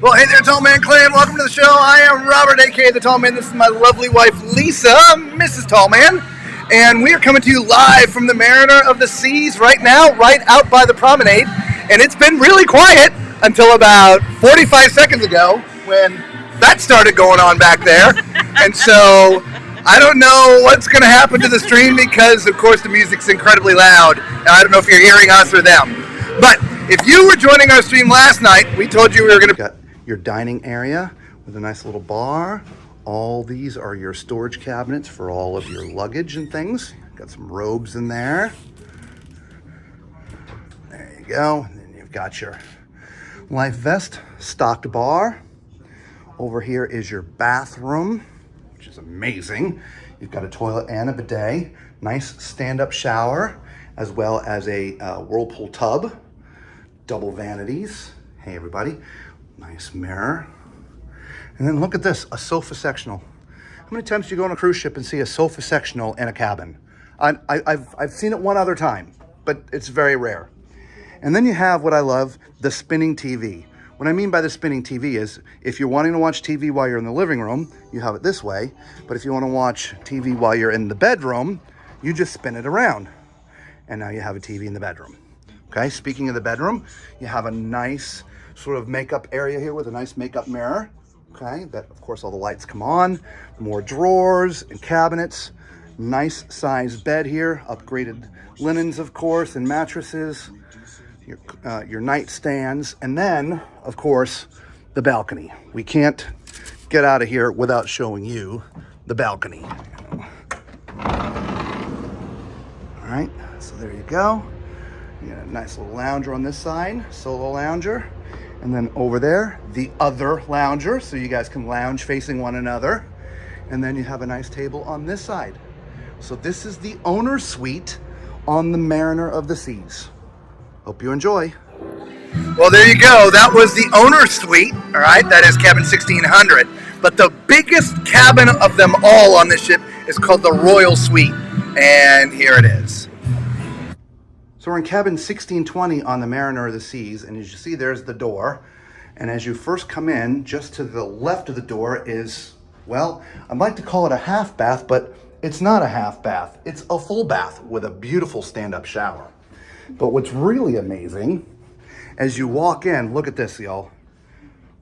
Well, hey there, Tall Man Clan. Welcome to the show. I am Robert, aka the Tall Man. This is my lovely wife, Lisa, Mrs. Tall Man. And we are coming to you live from the Mariner of the Seas right now, right out by the promenade. And it's been really quiet until about 45 seconds ago when that started going on back there. And so I don't know what's going to happen to the stream because, of course, the music's incredibly loud. And I don't know if you're hearing us or them. But if you were joining our stream last night, we told you we were going to... Got your dining area with a nice little bar. All these are your storage cabinets for all of your luggage and things. Got some robes in there. There you go. And then you've got your life vest, stocked bar. Over here is your bathroom, which is amazing. You've got a toilet and a bidet. Nice stand-up shower, as well as a whirlpool tub. Double vanities. Hey, everybody. Nice mirror. And then look at this, a sofa sectional. How many times do you go on a cruise ship and see a sofa sectional in a cabin? I've seen it one other time, but it's very rare. And then you have what I love, the spinning TV. What I mean by the spinning TV is if you're wanting to watch TV while you're in the living room, you have it this way. But if you want to watch TV while you're in the bedroom, you just spin it around. And now you have a TV in the bedroom. Okay, speaking of the bedroom, you have a nice sort of makeup area here with a nice makeup mirror. Okay, that of course all the lights come on. More drawers and cabinets. Nice sized bed here. Upgraded linens, of course, and mattresses. Your nightstands. And then, of course, the balcony. We can't get out of here without showing you the balcony. All right, so there you go. You got a nice little lounger on this side, solo lounger. And then over there, the other lounger, so you guys can lounge facing one another. And then you have a nice table on this side. So this is the owner's suite on the Mariner of the Seas. Hope you enjoy. Well, there you go. That was the owner's suite, all right? That is cabin 1600. But the biggest cabin of them all on this ship is called the Royal Suite. And here it is. So we're in cabin 1620 on the Mariner of the Seas, and as you see, there's the door. And as you first come in, just to the left of the door is, well, I'd like to call it a half bath, but it's not a half bath. It's a full bath with a beautiful stand-up shower. But what's really amazing, as you walk in, look at this, y'all.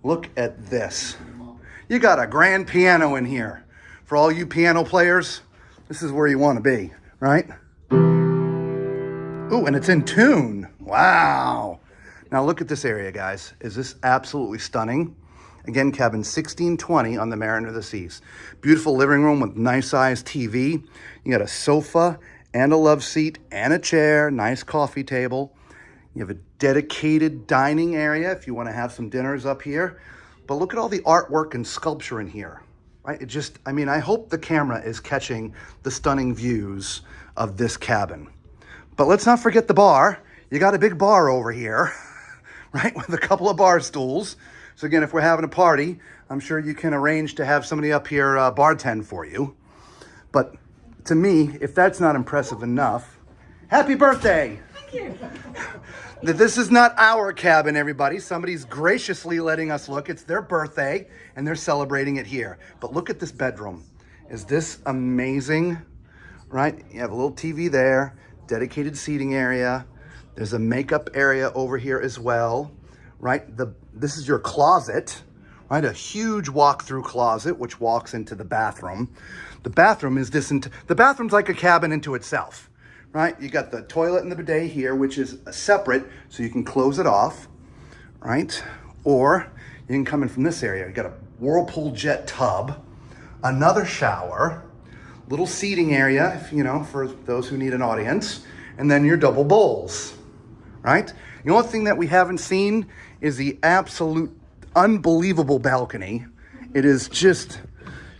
Look at this. You got a grand piano in here. For all you piano players, this is where you want to be, right? Ooh, and it's in tune. Wow. Now look at this area, guys. Is this absolutely stunning? Again, cabin 1620 on the Mariner of the Seas. Beautiful living room with nice sized TV. You got a sofa and a love seat and a chair, nice coffee table. You have a dedicated dining area if you want to have some dinners up here. But look at all the artwork and sculpture in here, right? It just, I mean, I hope the camera is catching the stunning views of this cabin. But let's not forget the bar. You got a big bar over here, right? With a couple of bar stools. So again, if we're having a party, I'm sure you can arrange to have somebody up here bartend for you. But to me, if that's not impressive enough, happy birthday. Thank you. This is not our cabin, everybody. Somebody's graciously letting us look. It's their birthday, and they're celebrating it here. But look at this bedroom. Is this amazing? Right? You have a little TV there. Dedicated seating area. There's a makeup area over here as well, right? This is your closet, right? A huge walk-through closet, which walks into the bathroom. The bathroom is the bathroom's like a cabin into itself, right? You got the toilet and the bidet here, which is separate, so you can close it off, right? Or you can come in from this area. You got a whirlpool jet tub, another shower, little seating area, if, you know, for those who need an audience, and then your double bowls, right? The only thing that we haven't seen is the absolute unbelievable balcony. It is just,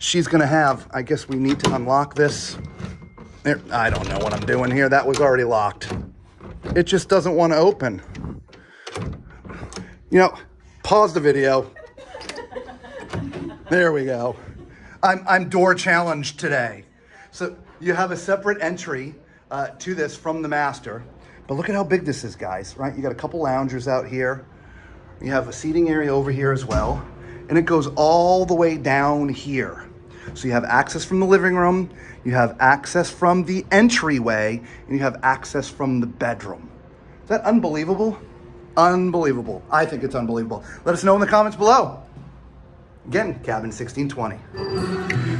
she's gonna have, I guess we need to unlock this. There, I don't know what I'm doing here. That was already locked. It just doesn't want to open. You know, pause the video. There we go. I'm door challenged today. So you have a separate entry to this from the master. But look at how big this is, guys, right? You got a couple loungers out here, You have a seating area over here as well, and it goes all the way down here. So you have access from the living room, you have access from the entryway, and you have access from the bedroom. Is that unbelievable? Unbelievable. I think it's unbelievable. Let us know in the comments below. Again, cabin 1620.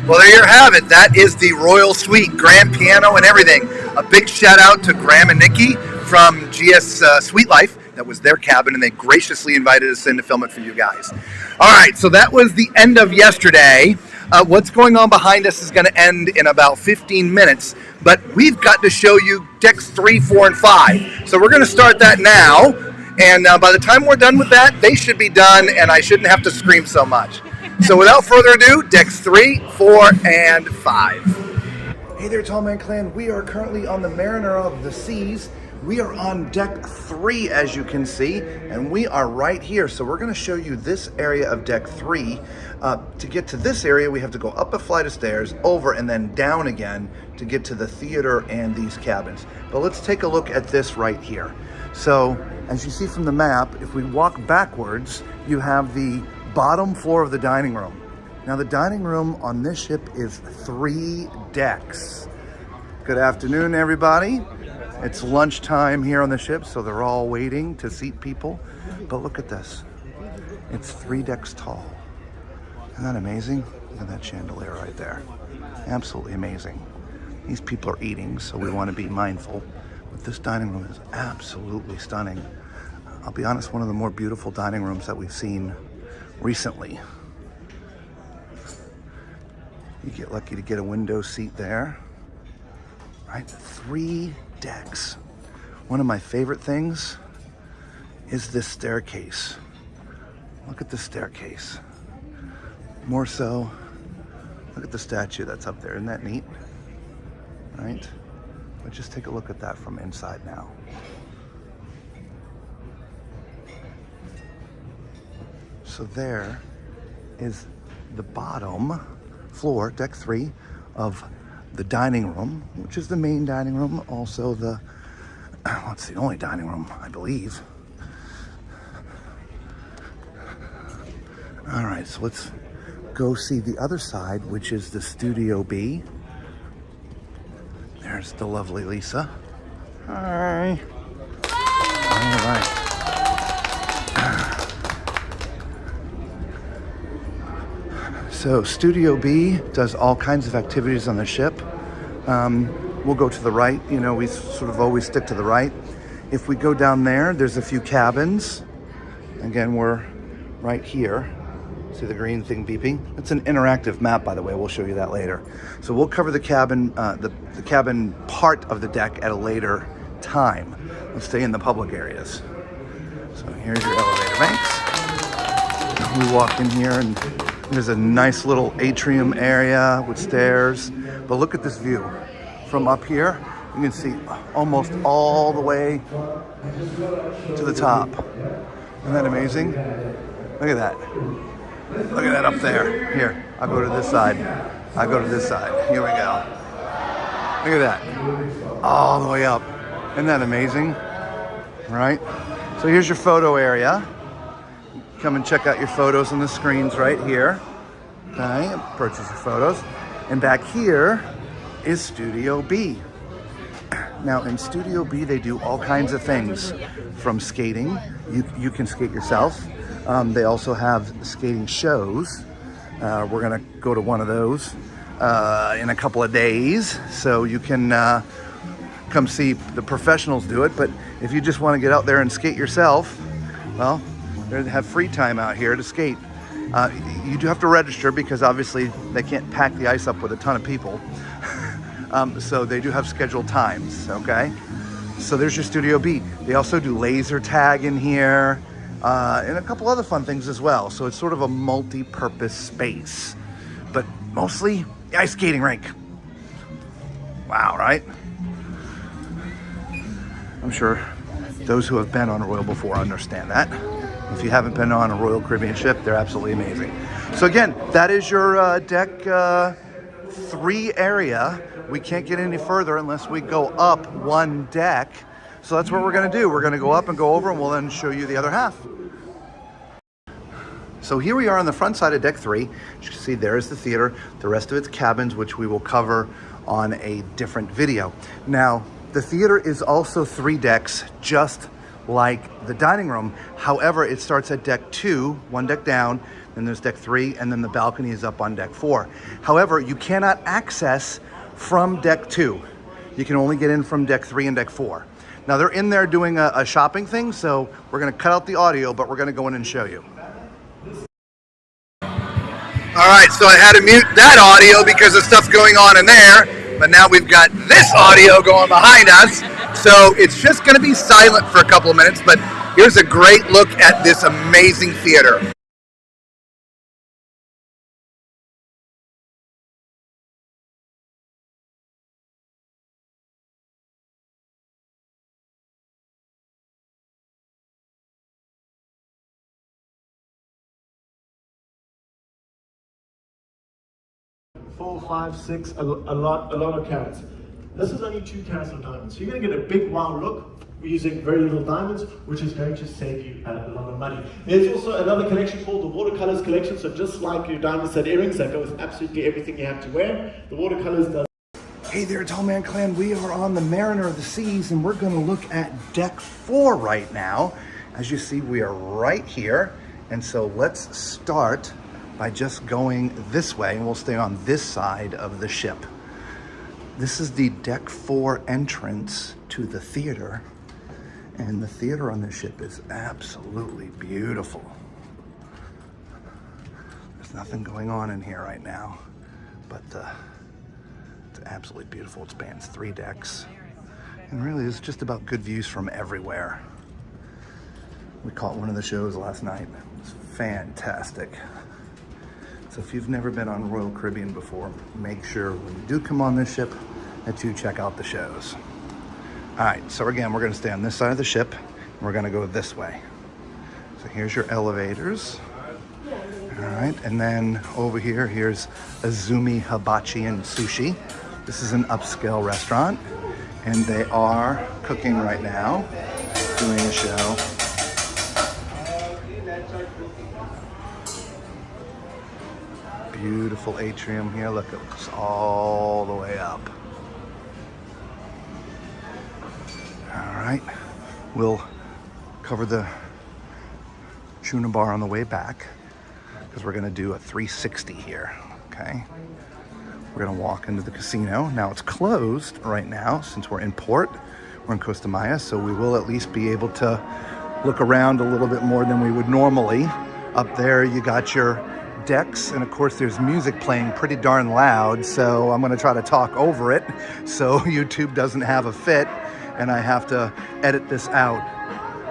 Well, there you have it. That is the Royal Suite, grand piano and everything. A big shout out to Graham and Nikki from GS Suite Life. That was their cabin, and they graciously invited us in to film it for you guys. All right, so that was the end of yesterday. What's going on behind us is going to end in about 15 minutes, but we've got to show you decks 3, 4, and 5. So we're going to start that now, and by the time we're done with that, they should be done, and I shouldn't have to scream so much. So without further ado, decks 3, 4, and 5. Hey there, Tall Man Clan. We are currently on the Mariner of the Seas. We are on deck 3, as you can see, and we are right here. So we're going to show you this area of deck 3. To get to this area, we have to go up a flight of stairs, over, and then down again to get to the theater and these cabins. But let's take a look at this right here. So as you see from the map, if we walk backwards, you have the bottom floor of the dining room. Now the dining room on this ship is 3 decks. Good afternoon, everybody. It's lunchtime here on the ship, so they're all waiting to seat people. But look at this. It's 3 decks tall. Isn't that amazing? Look at that chandelier right there. Absolutely amazing. These people are eating, so we want to be mindful. But this dining room is absolutely stunning. I'll be honest, one of the more beautiful dining rooms that we've seen recently. You get lucky to get a window seat there. Right, 3 decks. One of my favorite things is this staircase. Look at the staircase. More so, look at the statue that's up there. Isn't that neat? Right? But just take a look at that from inside now. So there is the bottom floor, deck 3, of the dining room, which is the main dining room, also the, well, it's the only dining room, I believe. All right, so let's go see the other side, which is the Studio B. There's the lovely Lisa. Hi. All right. So Studio B does all kinds of activities on the ship. We'll go to the right. You know, we sort of always stick to the right. If we go down there, there's a few cabins. Again, we're right here. See the green thing beeping? It's an interactive map, by the way. We'll show you that later. So we'll cover the cabin, the cabin part of the deck at a later time. Let's stay in the public areas. So here's your elevator banks. We walk in here and there's a nice little atrium area with stairs. But look at this view. From up here, you can see almost all the way to the top. Isn't that amazing? Look at that. Look at that up there. Here, I'll go to this side. I'll go to this side. Here we go. Look at that. All the way up. Isn't that amazing? Right? So here's your photo area. Come and check out your photos on the screens right here. Okay, purchase your photos. And back here is Studio B. Now in Studio B, they do all kinds of things. From skating, you can skate yourself. They also have skating shows. We're gonna go to one of those in a couple of days. So you can come see the professionals do it. But if you just wanna get out there and skate yourself, well, they have free time out here to skate. You do have to register because obviously they can't pack the ice up with a ton of people. So they do have scheduled times, okay? So there's your Studio B. They also do laser tag in here and a couple other fun things as well. So it's sort of a multi-purpose space, but mostly the ice skating rink. Wow, right? I'm sure those who have been on a Royal before understand that. If you haven't been on a Royal Caribbean ship, they're absolutely amazing. So again, that is your deck 3 area. We can't get any further unless we go up 1 deck. So that's what we're gonna do. We're gonna go up and go over and we'll then show you the other half. So here we are on the front side of deck 3. As you can see, there is the theater. The rest of it's cabins, which we will cover on a different video. Now, the theater is also 3 decks, just like the dining room. However, it starts at deck 2, 1 deck down, then there's deck 3, and then the balcony is up on deck 4. However, you cannot access from deck 2. You can only get in from deck 3 and deck 4. Now, they're in there doing a shopping thing, so we're gonna cut out the audio, but we're gonna go in and show you. All right, so I had to mute that audio because of stuff going on in there, but now we've got this audio going behind us, so it's just gonna be silent for a couple of minutes, but here's a great look at this amazing theater. Four, five, six, a lot of carats. This is only 2 carats of diamonds. So you're going to get a big wow look. We're using very little diamonds, which is going to save you a lot of money. There's also another collection called the watercolors collection. So just like your diamond set earrings that go with absolutely everything you have to wear, the watercolors does. Hey there, Tall Man Clan. We are on the Mariner of the Seas, and we're going to look at deck 4 right now. As you see, we are right here. And so let's start by just going this way, and we'll stay on this side of the ship. This is the deck 4 entrance to the theater, and the theater on this ship is absolutely beautiful. There's nothing going on in here right now, but it's absolutely beautiful. It spans 3 decks, and really it's just about good views from everywhere. We caught one of the shows last night. It was fantastic. So if you've never been on Royal Caribbean before, make sure when you do come on this ship that you check out the shows. All right, so again, we're gonna stay on this side of the ship, and we're gonna go this way. So here's your elevators. All right, and then over here, here's Azumi Hibachi and Sushi. This is an upscale restaurant, and they are cooking right now, doing a show. Beautiful atrium here. Look, it looks all the way up. All right, we'll cover the tuna bar on the way back because we're gonna do a 360 here, okay? We're gonna walk into the casino. Now it's closed right now since we're in port. We're in Costa Maya, so we will at least be able to look around a little bit more than we would normally. Up there, you got your decks, and of course there's music playing pretty darn loud, so I'm going to try to talk over it so YouTube doesn't have a fit and I have to edit this out.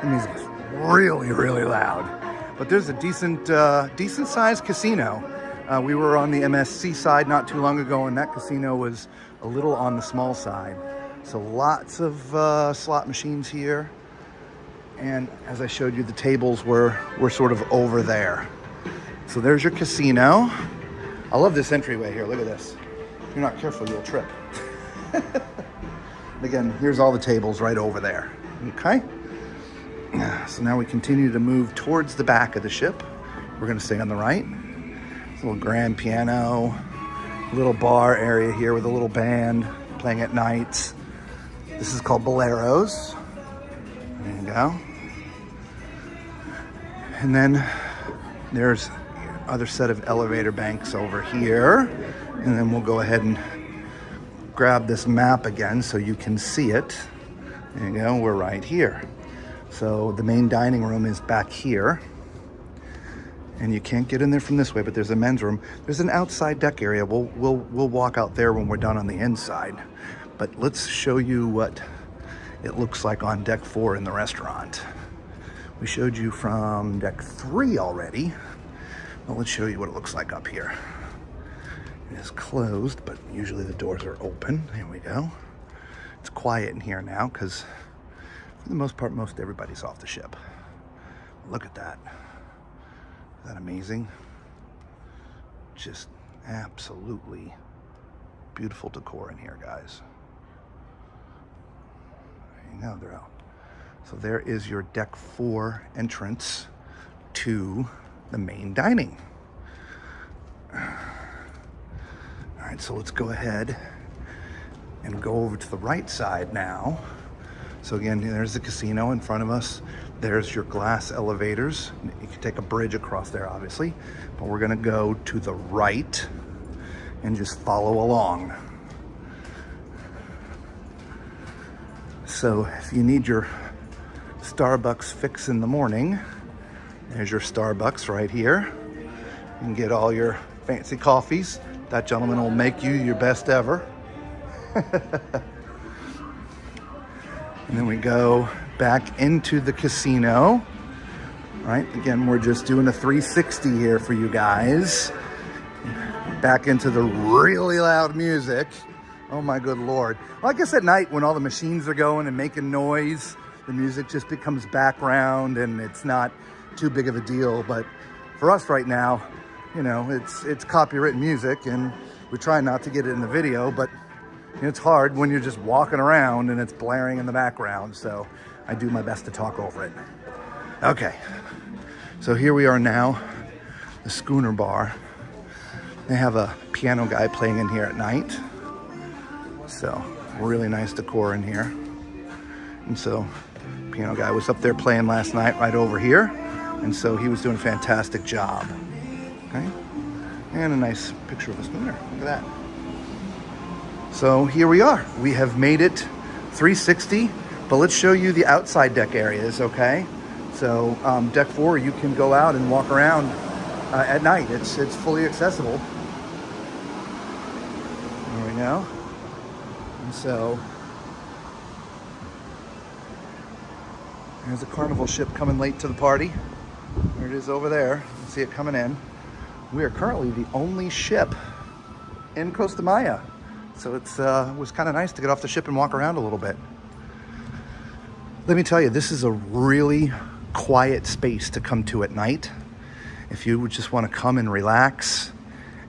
The music's really loud, but there's a decent sized casino. We were on the MSC side not too long ago, and that casino was a little on the small side, so lots of slot machines here, and as I showed you, the tables were sort of over there. So there's your casino. I love this entryway here. Look at this. If you're not careful, you'll trip. Again, here's all the tables right over there. Okay? So now we continue to move towards the back of the ship. We're going to stay on the right. There's a little grand piano, little bar area here with a little band playing at nights. This is called Boleros. There you go. And then there's other set of elevator banks over here, and then we'll go ahead and grab this map again so you can see it. There you go, we're right here. So the main dining room is back here, and you can't get in there from this way, but there's a men's room. There's an outside deck area. We'll walk out there when we're done on the inside, but let's show you what it looks like on deck 4 in the restaurant. We showed you from deck 3 already. Well, let's show you what it looks like up here. It is closed, but usually the doors are open. Here we go. It's quiet in here now because for the most part, most everybody's off the ship. Look at that. Isn't that amazing? Just absolutely beautiful decor in here, guys. There you go, they're out. So there is your deck 4 entrance to the main dining. All right, so let's go ahead and go over to the right side now. So again, there's the casino in front of us. There's your glass elevators. You can take a bridge across there, obviously, but we're gonna go to the right and just follow along. So if you need your Starbucks fix in the morning, there's your Starbucks right here. You can get all your fancy coffees. That gentleman will make you your best ever. And then we go back into the casino, right? Again, we're just doing a 360 here for you guys. Back into the really loud music. Oh my good Lord. Well, I guess at night when all the machines are going and making noise, the music just becomes background and it's not too big of a deal. But for us right now, you know, it's copyrighted music and we try not to get it in the video, but it's hard when you're just walking around and it's blaring in the background, so I do my best to talk over it. Okay, so here we are now, the Schooner Bar. They have a piano guy playing in here at night, so really nice decor in here. And so, piano guy was up there playing last night right over here, and so he was doing a fantastic job. Okay, and a nice picture of a schooner. Look at that. So here we are. We have made it 360, but let's show you the outside deck areas, okay? So deck 4, you can go out and walk around at night. It's fully accessible. There we go. And so there's a Carnival ship coming late to the party. There it is over there. You can see it coming in. We are currently the only ship in Costa Maya. So it was kind of nice to get off the ship and walk around a little bit. Let me tell you, this is a really quiet space to come to at night. If you would just want to come and relax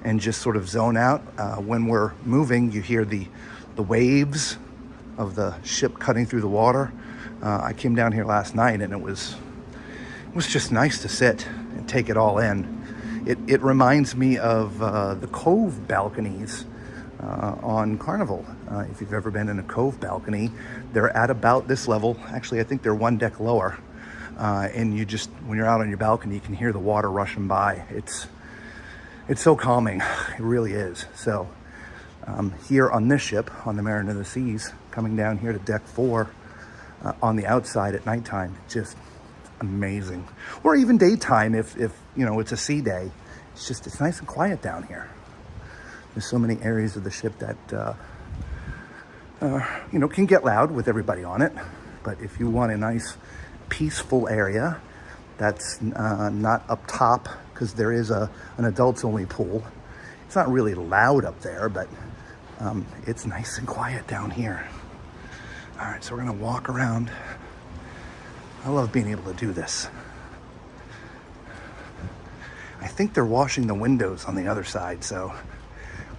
and just sort of zone out. When we're moving, you hear the waves of the ship cutting through the water. I came down here last night and it was just nice to sit and take it all in. It reminds me of the Cove balconies on Carnival. If you've ever been in a Cove balcony, they're at about this level. Actually, I think they're one deck lower. And you just, when you're out on your balcony, you can hear the water rushing by. It's so calming. It really is. So here on this ship, on the Mariner of the Seas, coming down here to deck 4 on the outside at nighttime, just amazing. Or even daytime if you know it's a sea day. It's nice and quiet down here. There's so many areas of the ship that you know, can get loud with everybody on it. But if you want a nice peaceful area that's not up top, because there is an adults only pool. It's not really loud up there, but it's nice and quiet down here. All right, so we're gonna walk around. I love being able to do this. I think they're washing the windows on the other side, so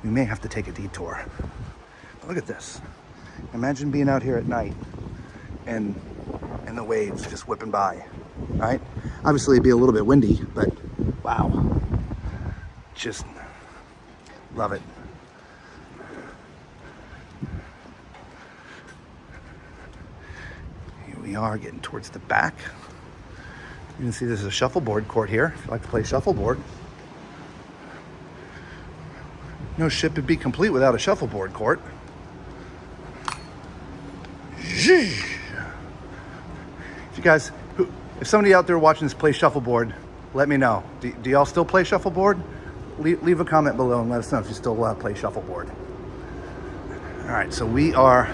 we may have to take a detour. But look at this. Imagine being out here at night and the waves just whipping by, right? Obviously it'd be a little bit windy, but wow. Just love it. Here we are getting towards the back. You can see there's a shuffleboard court here if you like to play shuffleboard. No ship would be complete without a shuffleboard court. If you guys, if somebody out there watching this play shuffleboard, let me know. Do y'all still play shuffleboard? Leave a comment below and let us know if you still play shuffleboard. All right, so we are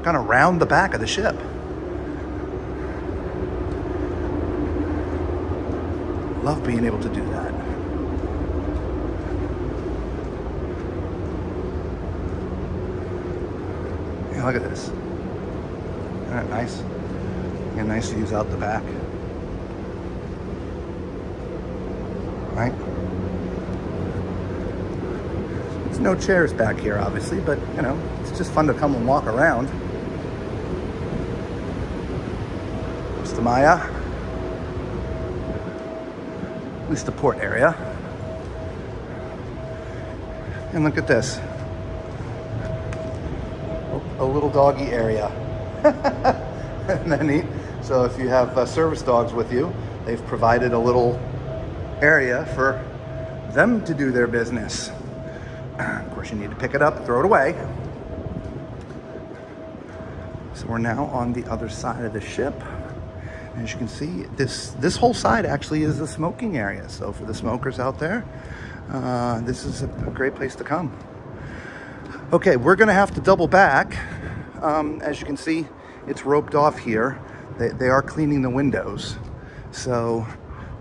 kind of round the back of the ship. Love being able to do that. Yeah, look at this. Isn't that nice? Yeah, nice views out the back. Right? There's no chairs back here, obviously, but you know, it's just fun to come and walk around. Costa Maya. at least the port area. And look at this. A little doggy area. Isn't that neat? So if you have service dogs with you, they've provided a little area for them to do their business. Of course, you need to pick it up, throw it away. So we're now on the other side of the ship. As you can see, this whole side actually is a smoking area. So for the smokers out there, this is a great place to come. Okay, we're gonna have to double back. As you can see, it's roped off here. They are cleaning the windows. So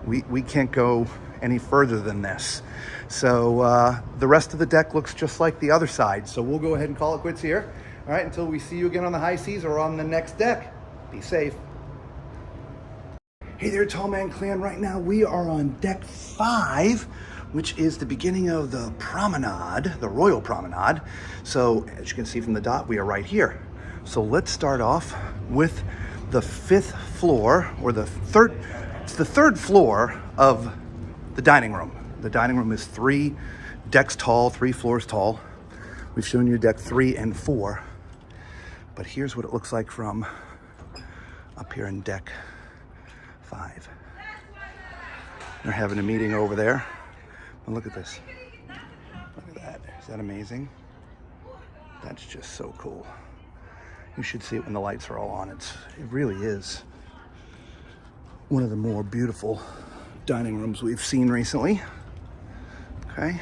we can't go any further than this. So the rest of the deck looks just like the other side. So we'll go ahead and call it quits here. All right, until we see you again on the high seas or on the next deck. Be safe. Hey there, Tall Man Clan. Right now we are on deck 5, which is the beginning of the promenade, the Royal Promenade. So as you can see from the dot, we are right here. So let's start off with the 5th floor, or it's the third floor of the dining room. The dining room is 3 decks tall, 3 floors tall. We've shown you deck 3 and 4, but here's what it looks like from up here in deck 5. They're having a meeting over there. But look at this. Look at that. Is that amazing? That's just so cool. You should see it when the lights are all on. It really is one of the more beautiful dining rooms we've seen recently. Okay.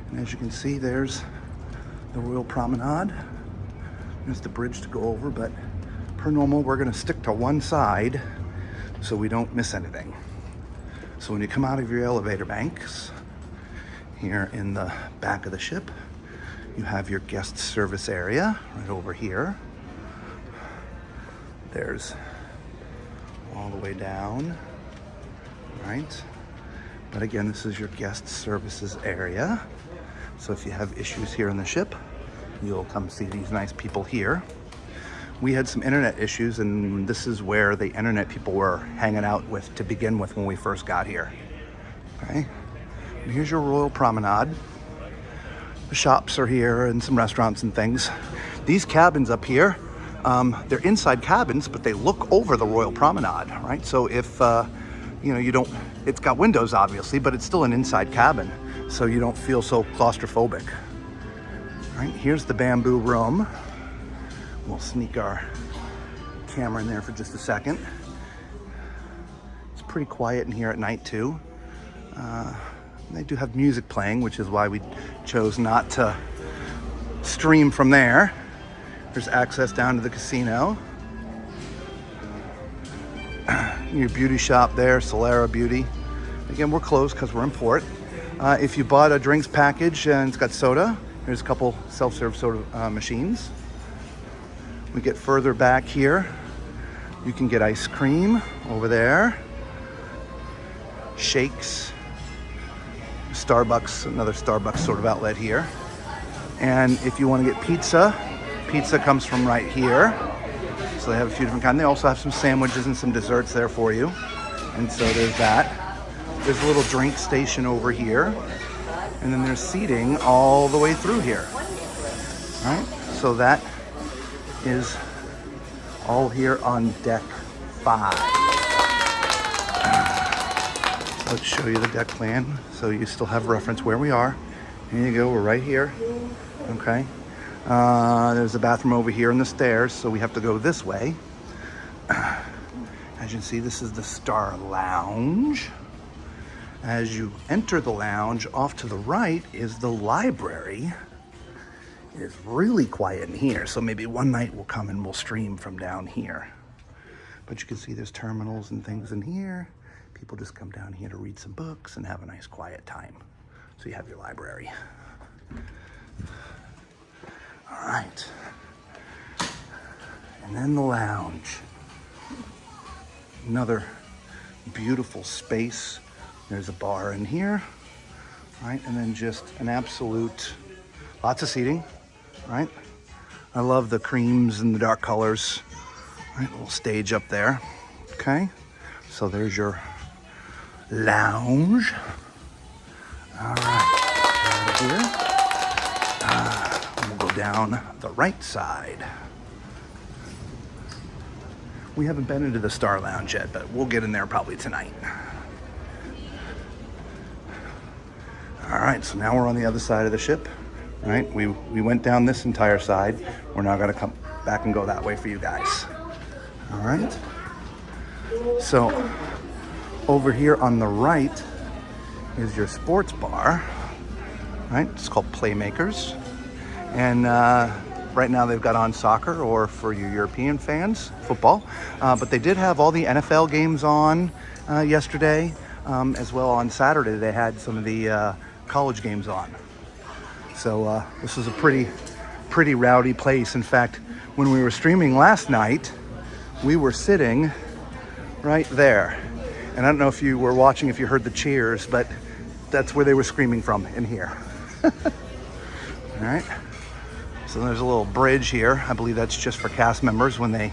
And as you can see, there's the Royal Promenade. There's the bridge to go over, but per normal, we're gonna stick to one side so we don't miss anything. So when you come out of your elevator banks, here in the back of the ship, you have your guest service area right over here. There's all the way down, right? But again, this is your guest services area. So if you have issues here in the ship, you'll come see these nice people here. We had some internet issues, and this is where the internet people were hanging out with to begin with when we first got here. Okay, and here's your Royal Promenade. The shops are here and some restaurants and things. These cabins up here, they're inside cabins, but they look over the Royal Promenade, right? So if, you don't, it's got windows obviously, but it's still an inside cabin, so you don't feel so claustrophobic. All right, here's the bamboo room. We'll sneak our camera in there for just a second. It's pretty quiet in here at night too. They do have music playing, which is why we chose not to stream from there. There's access down to the casino. Your beauty shop there, Solera Beauty. Again, we're closed because we're in port. If you bought a drinks package and it's got soda, there's a couple self-serve soda machines. We get further back here. You can get ice cream over there. Shakes. Starbucks, another Starbucks sort of outlet here. And if you want to get pizza, pizza comes from right here. So they have a few different kinds. They also have some sandwiches and some desserts there for you. And so there's that. There's a little drink station over here. And then there's seating all the way through here. All right, so that is all here on deck 5. Let's show you the deck plan so you still have reference where we are. Here you go, we're right here. Okay. There's a bathroom over here and the stairs, so we have to go this way. As you can see, this is the Star Lounge. As you enter the lounge, off to the right is the library. It's really quiet in here, so maybe one night we'll come and we'll stream from down here. But you can see there's terminals and things in here. People just come down here to read some books and have a nice quiet time. So you have your library. All right. And then the lounge. Another beautiful space. There's a bar in here, right? And then just an absolute, lots of seating, right? I love the creams and the dark colors. Right, little stage up there, okay? So there's your lounge. All right, out of here. We'll go down the right side. We haven't been into the Star Lounge yet, but we'll get in there probably tonight. All right, so now we're on the other side of the ship, right? We went down this entire side. We're now gonna come back and go that way for you guys. All right. So over here on the right is your sports bar, right? It's called Playmakers. And right now they've got on soccer, or for you European fans, football. But they did have all the NFL games on yesterday. As well on Saturday, they had some of the college games on. So this is a pretty rowdy place. In fact, when we were streaming last night, we were sitting right there. And I don't know if you were watching, if you heard the cheers, but that's where they were screaming from, in here. All right. So there's a little bridge here. I believe that's just for cast members when they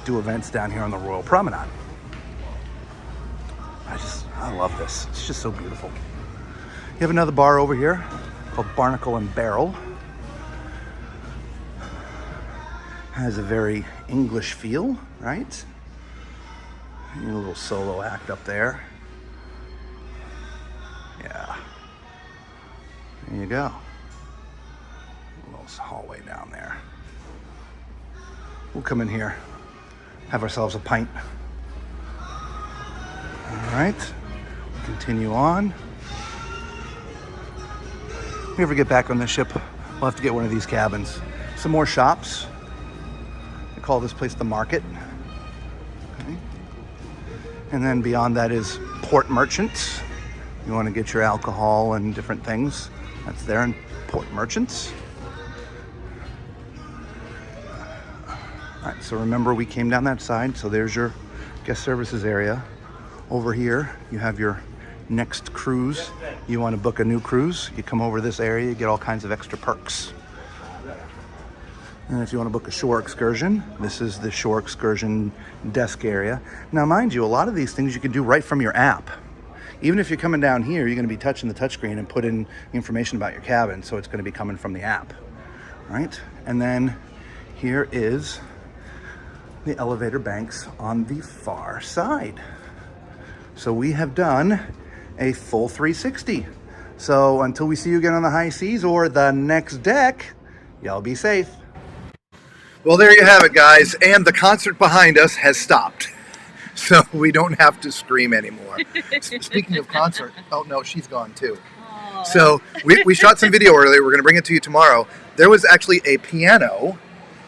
do events down here on the Royal Promenade. I love this. It's just so beautiful. You have another bar over here called Barnacle and Barrel. Has a very English feel, right? A little solo act up there. Yeah. There you go. A little hallway down there. We'll come in here, have ourselves a pint. All right. Continue on. If we ever get back on the ship, we'll have to get one of these cabins. Some more shops. They call this place the Market. Okay. And then beyond that is Port Merchants. You want to get your alcohol and different things. That's there in Port Merchants. All right, so remember we came down that side. So there's your guest services area. Over here, you have your next cruise. You want to book a new cruise, you come over this area, you get all kinds of extra perks. And if you want to book a shore excursion, this is the shore excursion desk area. Now, mind you, a lot of these things you can do right from your app. Even if you're coming down here, you're going to be touching the touchscreen and put in information about your cabin, so it's going to be coming from the app, right? And then here is the elevator banks on the far side. So we have done a full 360. So until we see you again on the high seas or the next deck, y'all be safe. Well, there you have it, guys. And the concert behind us has stopped. So we don't have to scream anymore. Speaking of concert, oh no, she's gone too. Aww. So we shot some video earlier. We're going to bring it to you tomorrow. There was actually a piano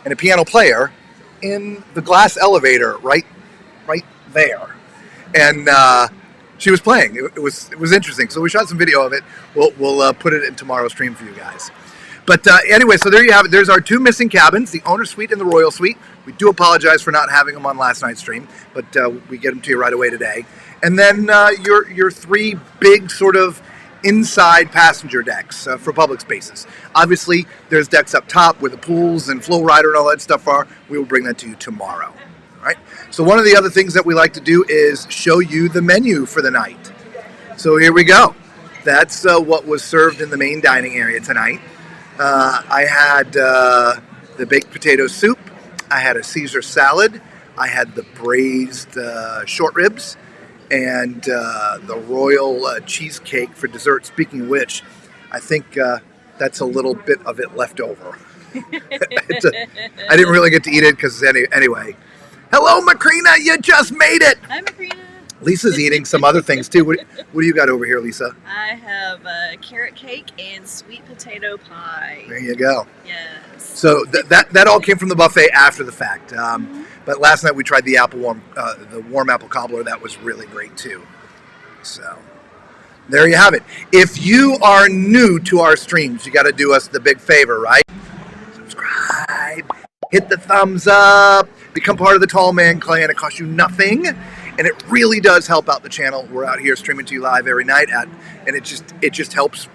and a piano player in the glass elevator right there. And she was playing. It was interesting. So we shot some video of it. We'll put it in tomorrow's stream for you guys. But anyway, so there you have it. There's our two missing cabins, the owner suite and the royal suite. We do apologize for not having them on last night's stream, but we get them to you right away today. And then your three big sort of inside passenger decks for public spaces. Obviously, there's decks up top where the pools and flow rider and all that stuff are. We will bring that to you tomorrow. All right. So one of the other things that we like to do is show you the menu for the night. So here we go. That's what was served in the main dining area tonight. I had the baked potato soup. I had a Caesar salad. I had the braised short ribs and the royal cheesecake for dessert. Speaking of which, I think that's a little bit of it left over. I didn't really get to eat it because anyway. Hello, Macrina. You just made it. Hi, Macrina. Lisa's eating some other things too. What do you got over here, Lisa? I have carrot cake and sweet potato pie. There you go. Yes. So that all came from the buffet after the fact. But last night we tried the warm apple cobbler. That was really great too. So there you have it. If you are new to our streams, you got to do us the big favor, right? Subscribe, hit the thumbs up, become part of the Tall Man Clan. It costs you nothing. And it really does help out the channel. We're out here streaming to you live every night, and it just helps.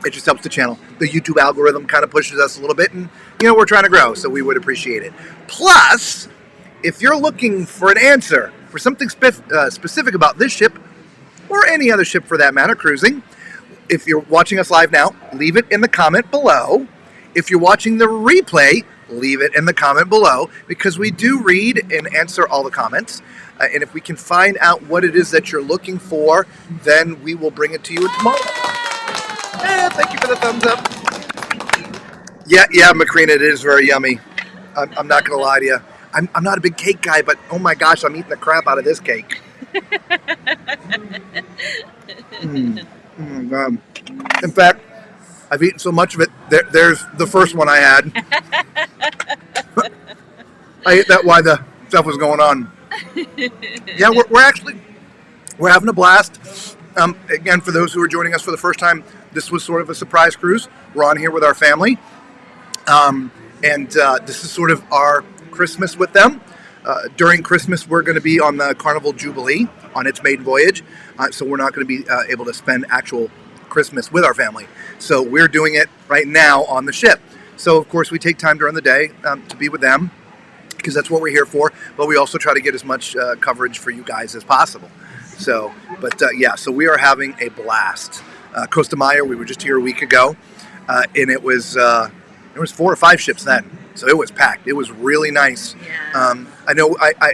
It just helps the channel. The YouTube algorithm kind of pushes us a little bit, and we're trying to grow, so we would appreciate it. Plus, if you're looking for an answer for something specific about this ship or any other ship for that matter cruising. If you're watching us live now, leave it in the comment below. If you're watching the replay, leave it in the comment below, because we do read and answer all the comments. And if we can find out what it is that you're looking for, then we will bring it to you tomorrow. Thank you for the thumbs up. Yeah, Macrina, it is very yummy. I'm not going to lie to you. I'm not a big cake guy, but oh my gosh, I'm eating the crap out of this cake. God. In fact, I've eaten so much of it. There's the first one I had. I ate that while the stuff was going on. Yeah, we're having a blast. Again, for those who are joining us for the first time, this was sort of a surprise cruise. We're on here with our family. And this is sort of our Christmas with them. During Christmas, we're going to be on the Carnival Jubilee on its maiden voyage. So we're not going to be able to spend actual Christmas with our family. So we're doing it right now on the ship. So, of course, we take time during the day to be with them, because that's what we're here for. But we also try to get as much coverage for you guys as possible. So, so we are having a blast. Costa Maya, we were just here a week ago, and it was 4 or 5 ships then. So it was packed. It was really nice. Yeah. I know I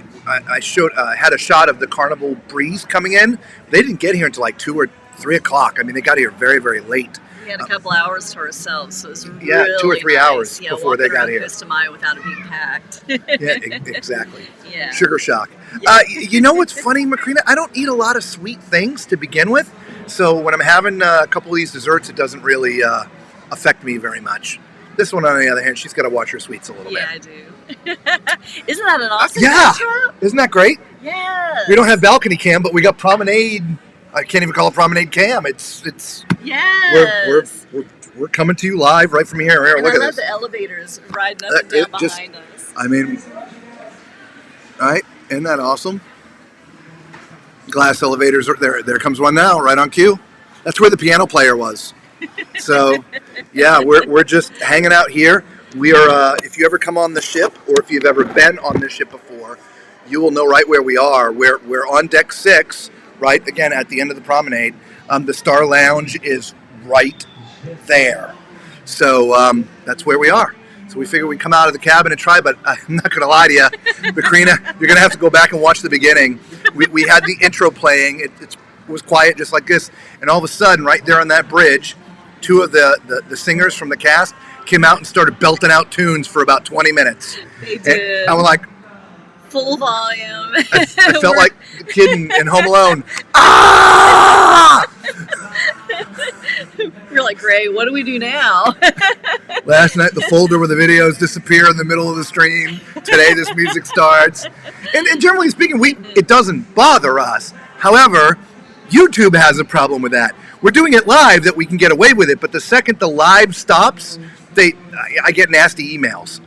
had a shot of the Carnival breeze coming in. They didn't get here until like 2 or 3 o'clock. I mean, they got here very, very late. We had a couple hours to ourselves, so it was really 2 or 3 nice. hours before they got here. Costa Maya without it being packed. Yeah, exactly. Yeah. Sugar shock. Yeah. You know what's funny, Macrina? I don't eat a lot of sweet things to begin with. So when I'm having a couple of these desserts, it doesn't really affect me very much. This one, on the other hand, she's got to watch her sweets a little bit. Yeah, I do. Isn't that an awesome yeah. backdrop? Isn't that great? Yeah. We don't have balcony cam, but we got promenade. I can't even call it promenade cam. It's Yes. we're coming to you live right from here. Here, and look I at love this. the elevators riding up and down behind us. I mean, all right, isn't that awesome? Glass elevators. There comes one now, right on cue. That's where the piano player was. So, yeah, we're just hanging out here. We are. If you ever come on the ship, or if you've ever been on this ship before, you will know right where we are. We're on deck 6, right again at the end of the promenade. The Star Lounge is right there. So that's where we are. So we figure we'd come out of the cabin and try, but I'm not going to lie to you, Macrina, you're going to have to go back and watch the beginning. We had the intro playing. It was quiet just like this, and all of a sudden, right there on that bridge, 2 of the singers from the cast came out and started belting out tunes for about 20 minutes. They did. And I was like, full volume. I felt like the kid in Home Alone. Ah! We're like, great, what do we do now? Last night, the folder where the videos disappear in the middle of the stream. Today, this music starts. And generally speaking, it doesn't bother us. However, YouTube has a problem with that. We're doing it live that we can get away with it, but the second the live stops, I get nasty emails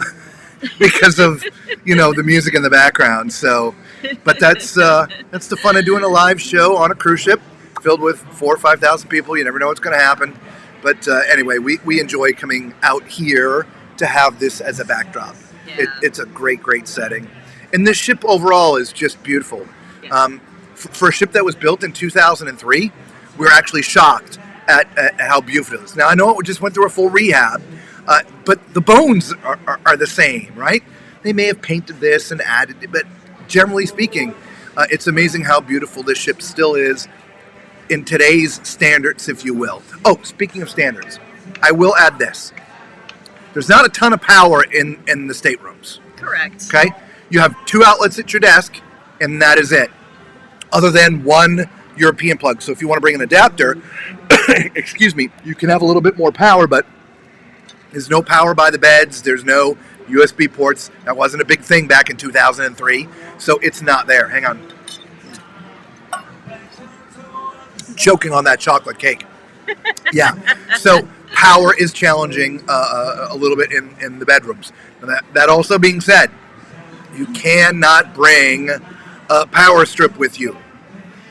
because of the music in the background. So, but that's the fun of doing a live show on a cruise ship filled with 4,000 or 5,000 people. You never know what's going to happen. But anyway, we enjoy coming out here to have this as a backdrop. Yeah. It's a great setting, and this ship overall is just beautiful. Yeah. For a ship that was built in 2003, we were actually shocked at how beautiful it is. Now, I know it just went through a full rehab, but the bones are the same, right? They may have painted this and added it, but generally speaking, it's amazing how beautiful this ship still is in today's standards, if you will. Oh, speaking of standards, I will add this. There's not a ton of power in the staterooms. Correct. Okay? You have 2 outlets at your desk, and that is it. Other than 1 European plug. So if you want to bring an adapter, excuse me, you can have a little bit more power, but there's no power by the beds. There's no USB ports. That wasn't a big thing back in 2003. So it's not there. Hang on. Choking on that chocolate cake. Yeah. So power is challenging a little bit in the bedrooms. That also being said, you cannot bring a power strip with you.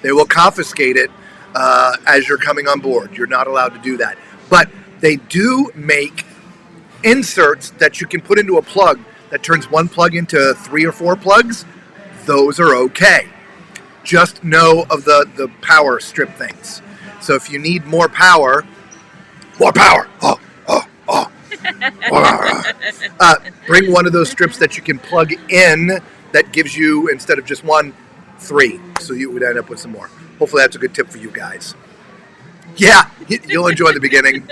They will confiscate it as you're coming on board. You're not allowed to do that. But they do make inserts that you can put into a plug that turns 1 plug into 3 or 4 plugs. Those are okay. just know of the power strip things. So if you need more power, bring one of those strips that you can plug in that gives you, instead of just one, 3. So you would end up with some more. Hopefully that's a good tip for you guys. Yeah, you'll enjoy the beginning.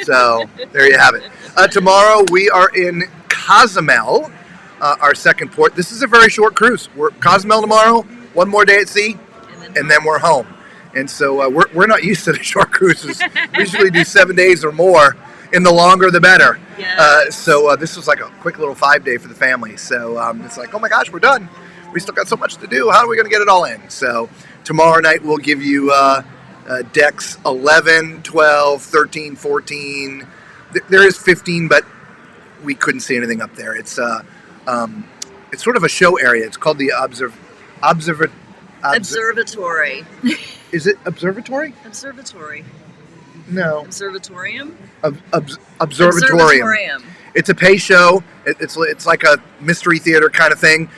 So there you have it. Tomorrow we are in Cozumel, our second port. This is a very short cruise. We're Cozumel tomorrow, one more day at sea, and then we're home. And so we're not used to the short cruises. We usually do 7 days or more, and the longer the better. Yes. So this was like a quick little 5-day for the family. So it's like, oh my gosh, we're done. We still got so much to do. How are we going to get it all in? So tomorrow night we'll give you decks 11, 12, 13, 14. There is 15, but we couldn't see anything up there. It's sort of a show area. It's called the Observatory. Is it observatory? Observatory. No. Observatorium? Observatorium. It's a pay show. It's like a mystery theater kind of thing.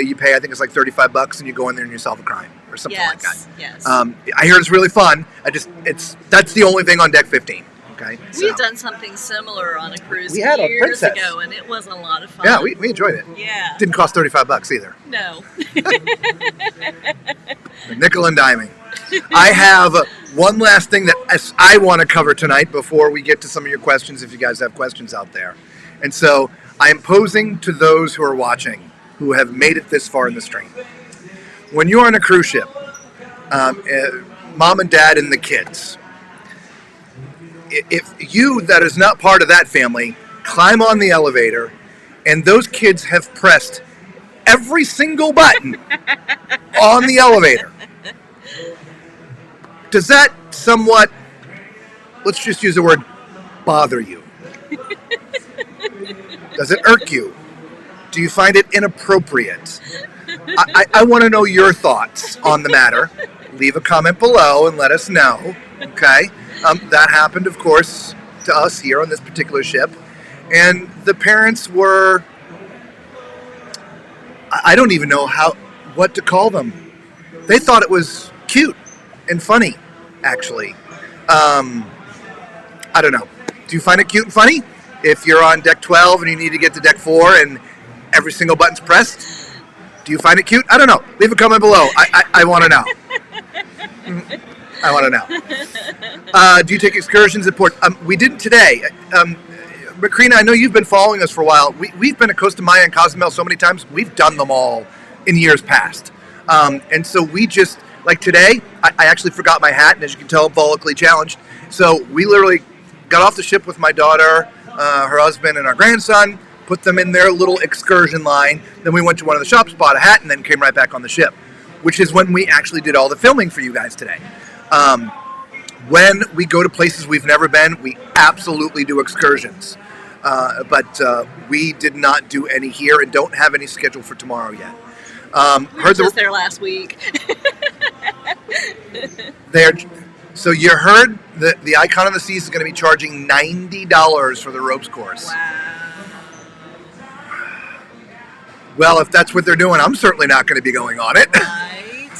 You pay, I think it's like $35, and you go in there and you solve a crime or something like that. Yes. I hear it's really fun. That's the only thing on deck 15. Okay. We've done something similar on a cruise years ago, and it was a lot of fun. Yeah, we enjoyed it. Yeah. Didn't cost $35 either. No. Nickel and diming. I have one last thing that I want to cover tonight before we get to some of your questions, if you guys have questions out there. And so I am posing to those who are watching, who have made it this far in the stream. When you're on a cruise ship, mom and dad and the kids, if you, that is not part of that family, climb on the elevator and those kids have pressed every single button on the elevator, does that somewhat, let's just use the word, bother you? Does it irk you? Do you find it inappropriate? I want to know your thoughts on the matter. Leave a comment below and let us know. Okay? That happened, of course, to us here on this particular ship. And the parents were, I don't even know what to call them. They thought it was cute and funny, actually. I don't know. Do you find it cute and funny? If you're on deck 12 and you need to get to deck 4 and every single button's pressed, do you find it cute? I don't know. Leave a comment below. I want to know. I want to know. Do you take excursions at port? We didn't today. Macrina, I know you've been following us for a while. We've been at Costa Maya and Cozumel so many times. We've done them all in years past. And so we just, like today, I actually forgot my hat, and as you can tell, I'm volcanically challenged. So we literally got off the ship with my daughter, her husband, and our grandson, put them in their little excursion line. Then we went to one of the shops, bought a hat, and then came right back on the ship, which is when we actually did all the filming for you guys today. When we go to places we've never been, we absolutely do excursions. But we did not do any here and don't have any scheduled for tomorrow yet. We were just there last week. So you heard the Icon of the Seas is going to be charging $90 for the ropes course. Wow. Well, if that's what they're doing, I'm certainly not going to be going on it. Right.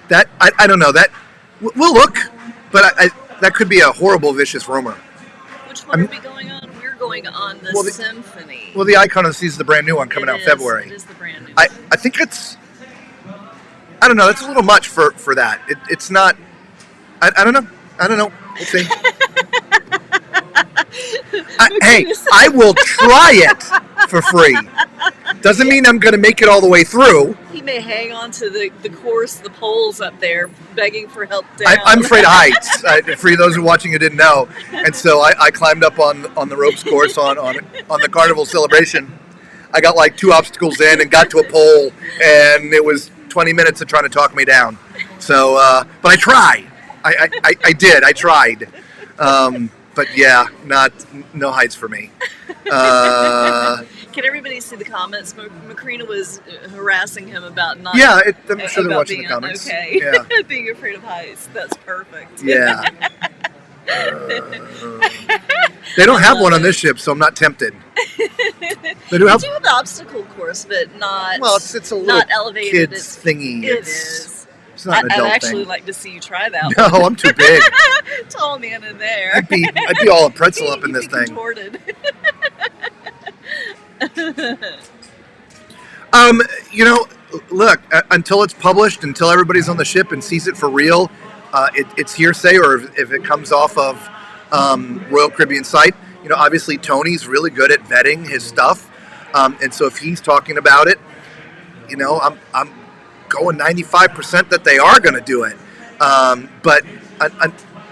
That I don't know. That we'll look, but that could be a horrible, vicious rumor. Which one are we going on? We're going on the Symphony. Well, the Icon of the Seas is the brand new one coming out in February. It is the brand new one. I think it's, I don't know. That's a little much for that. It's not. I don't know. We'll see. Hey, I will try it for free. Doesn't mean I'm going to make it all the way through. He may hang on to the poles up there, begging for help down. I'm afraid of heights. For those who are watching who didn't know, and so I climbed up on the ropes course on the Carnival Celebration. I got like 2 obstacles in and got to a pole, and it was 20 minutes of trying to talk me down. So, but I tried. I did. I tried. But yeah, no heights for me. Can everybody see the comments? Macrina was harassing him about not. Yeah, I'm sure they're watching the comments. Okay. Yeah. Being afraid of heights. That's perfect. Yeah. They don't have one on this ship, so I'm not tempted. They do have the obstacle course, but not. Well, it's a little not elevated. kids thingy. It is. It's not an adult I'd actually thing. like to see you try that. No, I'm too big. Tall man in there. I'd be all a pretzel up in this thing. Contorted. Look, until it's published, until everybody's on the ship and sees it for real, it's hearsay, or if it comes off of Royal Caribbean site. Obviously Tony's really good at vetting his stuff, and so if he's talking about it, I'm going 95% that they are going to do it. But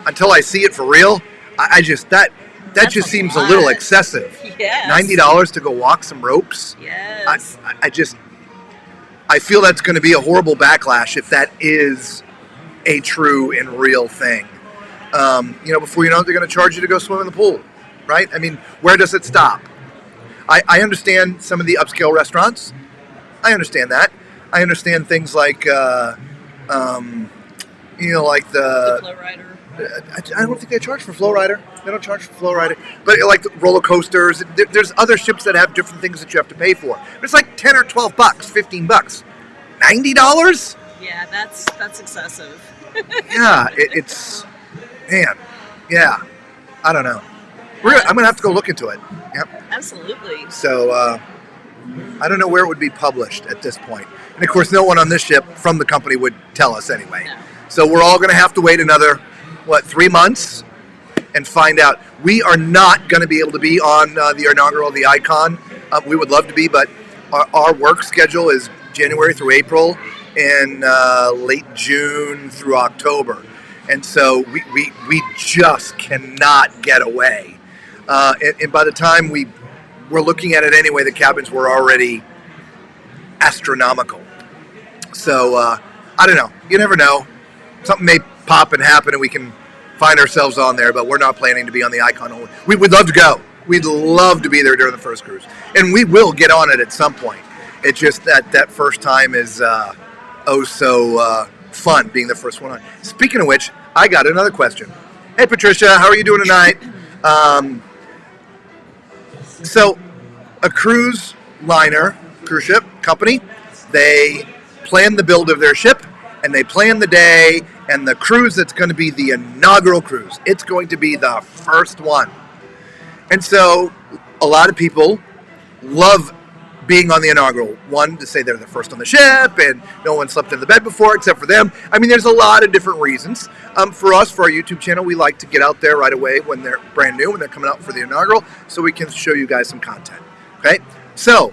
until I see it for real, that just seems a little excessive. Yes. $90 to go walk some ropes. Yes. I feel that's going to be a horrible backlash if that is a true and real thing. Before you know it, they're going to charge you to go swim in the pool, right? I mean, where does it stop? I understand some of the upscale restaurants. I understand that. I understand things like, like the Flow Rider. I don't think they charge for Flow Rider. They don't charge for Flow Rider. But like the roller coasters, there's other ships that have different things that you have to pay for. But it's like $10 or $12, $15. $90? Yeah, that's excessive. Yeah, it's man. Yeah, I don't know. I'm gonna have to go look into it. Yep. Absolutely. So I don't know where it would be published at this point. And of course, no one on this ship from the company would tell us anyway. No. So we're all going to have to wait another, 3 months and find out. We are not going to be able to be on the inaugural, the Icon. We would love to be, but our work schedule is January through April and late June through October. And so we just cannot get away. And by the time we're looking at it anyway, the cabins were already astronomical. So I don't know. You never know. Something may pop and happen and we can find ourselves on there, but we're not planning to be on the Icon. We would love to go. We'd love to be there during the first cruise. And we will get on it at some point. It's just that first time is so fun being the first one on. Speaking of which, I got another question. Hey, Patricia, how are you doing tonight? So a cruise ship company, they plan the build of their ship, and they plan the day and the cruise that's going to be the inaugural cruise. It's going to be the first one. And so a lot of people love being on the inaugural one, to say they're the first on the ship and no one slept in the bed before except for them. I mean, there's a lot of different reasons. For us, for our YouTube channel, we like to get out there right away when they're brand new, when they're coming out for the inaugural, so we can show you guys some content. Okay? So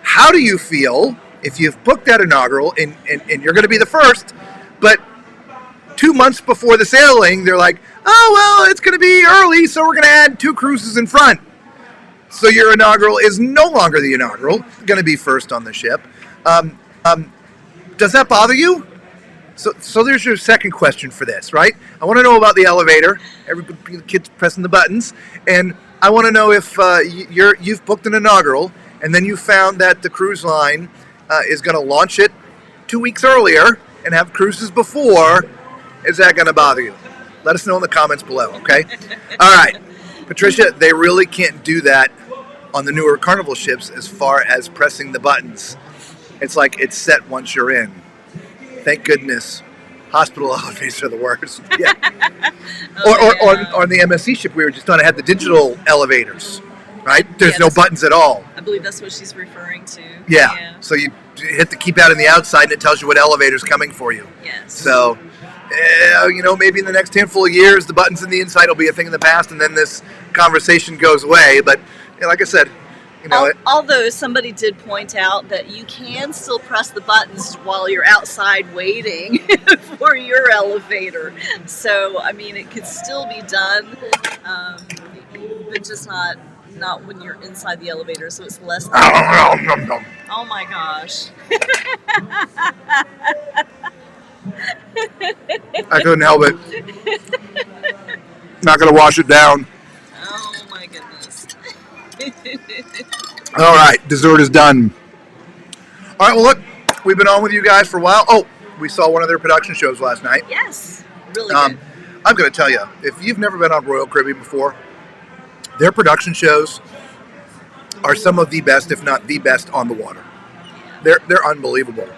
how do you feel if you've booked that inaugural and you're going to be the first, but 2 months before the sailing, they're like, oh, well, it's going to be early, so we're going to add 2 cruises in front. So your inaugural is no longer the inaugural, going to be first on the ship. Does that bother you? So there's your second question for this, right? I want to know about the elevator. The kids pressing the buttons. And I want to know if you've booked an inaugural and then you found that the cruise line is going to launch it 2 weeks earlier and have cruises before. Is that going to bother you? Let us know in the comments below, okay? All right. Patricia, they really can't do that on the newer Carnival ships as far as pressing the buttons. It's like it's set once you're in. Thank goodness. Hospital elevators are the worst. Yeah. Or on the MSC ship we were just on, it had the digital elevators, right? There's no buttons at all. I believe that's what she's referring to. Yeah. So you hit the keypad on the outside and it tells you what elevator's coming for you. Yes. So, maybe in the next handful of years, the buttons in the inside will be a thing of the past, and then this conversation goes away. But like I said, although somebody did point out that you can still press the buttons while you're outside waiting for your elevator. So, I mean, it could still be done, but just not when you're inside the elevator, so it's less than Oh my gosh. I couldn't help it. Not going to wash it down. Oh my goodness. All right, dessert is done. All right, well, look, we've been on with you guys for a while. Oh, we saw one of their production shows last night. Yes, really good. I'm going to tell you, if you've never been on Royal Caribbean before, Their production shows are some of the best, if not the best, on the water. They're unbelievable.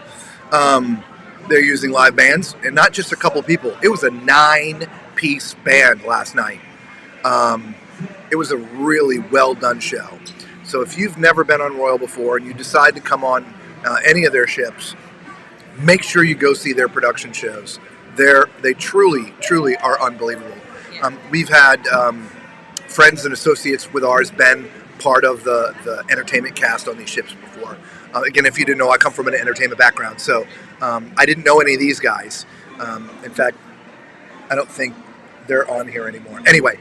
They're using live bands, and not just a couple people. It was a 9-piece band last night. It was a really well done show. So if you've never been on Royal before and you decide to come on any of their ships, make sure you go see their production shows. They truly are unbelievable. Yeah. We've had friends and associates with ours been part of the entertainment cast on these ships before. Again, if you didn't know, I come from an entertainment background, so I didn't know any of these guys. In fact, I don't think they're on here anymore. Anyway,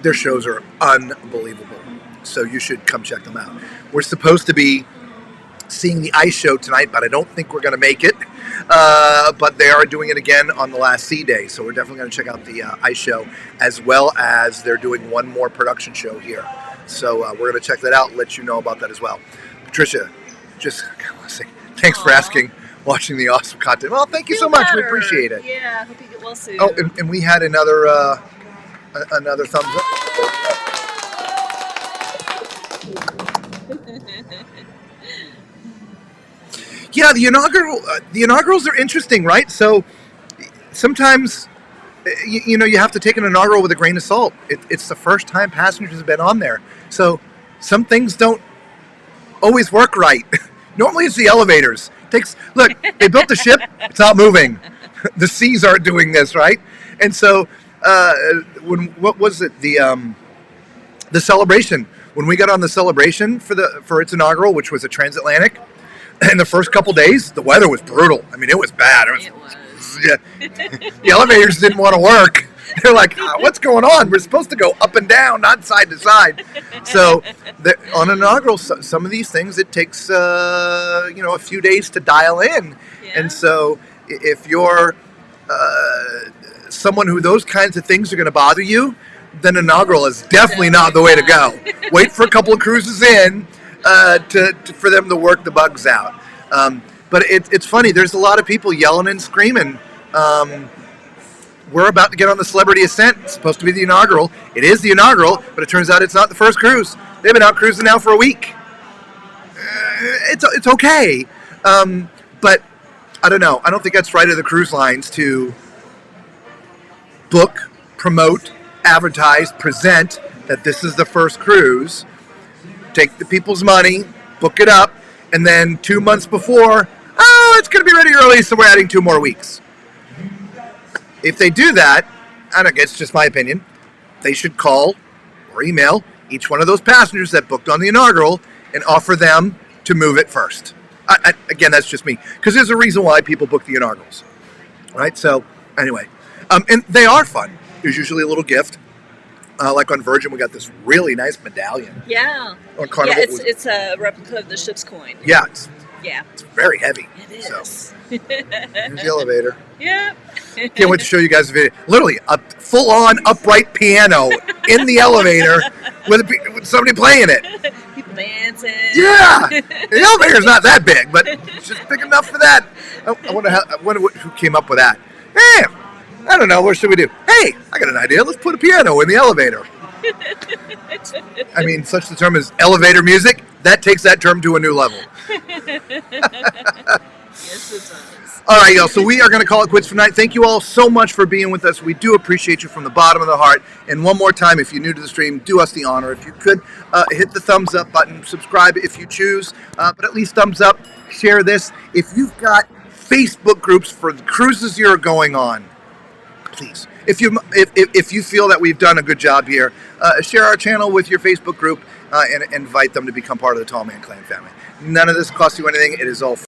their shows are unbelievable, so you should come check them out. We're supposed to be seeing the ice show tonight, but I don't think we're going to make it. But they are doing it again on the last sea day, so we're definitely going to check out the ice show, as well as they're doing one more production show here. So we're going to check that out and let you know about that as well. Patricia, just thanks for asking, watching the awesome content. Well, thank you so much. We appreciate it. Yeah, I hope you get well soon. Oh, and we had another thumbs up. Yeah, the inaugurals are interesting, right? So sometimes, you have to take an inaugural with a grain of salt. It's the first time passengers have been on there, so some things don't always work right. Normally, it's the elevators. Look, they built the ship; it's not moving. The seas aren't doing this, right? And so, what was it? The celebration. When we got on the celebration for its inaugural, which was a transatlantic. And the first couple days, the weather was brutal. I mean, it was bad. It was. Yeah. The elevators didn't want to work. They're like, what's going on? We're supposed to go up and down, not side to side. So on inaugural, some of these things, it takes, a few days to dial in. Yeah. And so if you're someone who those kinds of things are going to bother you, then inaugural is definitely not the way to go. Wait for a couple of cruises in. For them to work the bugs out. But it's funny, there's a lot of people yelling and screaming. We're about to get on the Celebrity Ascent. It's supposed to be the inaugural. It is the inaugural, but it turns out it's not the first cruise. They've been out cruising now for a week. It's okay. But I don't know. I don't think that's right of the cruise lines to book, promote, advertise, present that this is the first cruise. Take the people's money, book it up, and then 2 months before, it's going to be ready early, so we're adding 2 more weeks. If they do that, I don't guess it's just my opinion, they should call or email each one of those passengers that booked on the inaugural and offer them to move it first. Again, that's just me, because there's a reason why people book the inaugurals, right? So anyway, and they are fun. There's usually a little gift. Like on Virgin, we got this really nice medallion. Yeah. On Carnival, it's a replica of the ship's coin. Yeah, Yeah. it's very heavy. It is. So, here's the elevator. Yep. Can't wait to show you guys the video. Literally, a full-on upright piano in the elevator with somebody playing it. People dancing. Yeah, the elevator's not that big, but it's just big enough for that. I wonder who came up with that. I don't know. What should we do? Hey, I got an idea. Let's put a piano in the elevator. I mean, such the term as elevator music, that takes that term to a new level. Yes, it does. All right, y'all. So we are going to call it quits for tonight. Thank you all so much for being with us. We do appreciate you from the bottom of the heart. And one more time, if you're new to the stream, do us the honor. If you could hit the thumbs up button, subscribe if you choose, but at least thumbs up, share this. If you've got Facebook groups for the cruises you're going on, please, if you feel that we've done a good job here, share our channel with your Facebook group and invite them to become part of the Tall Man Clan family. None of this costs you anything. It is all free.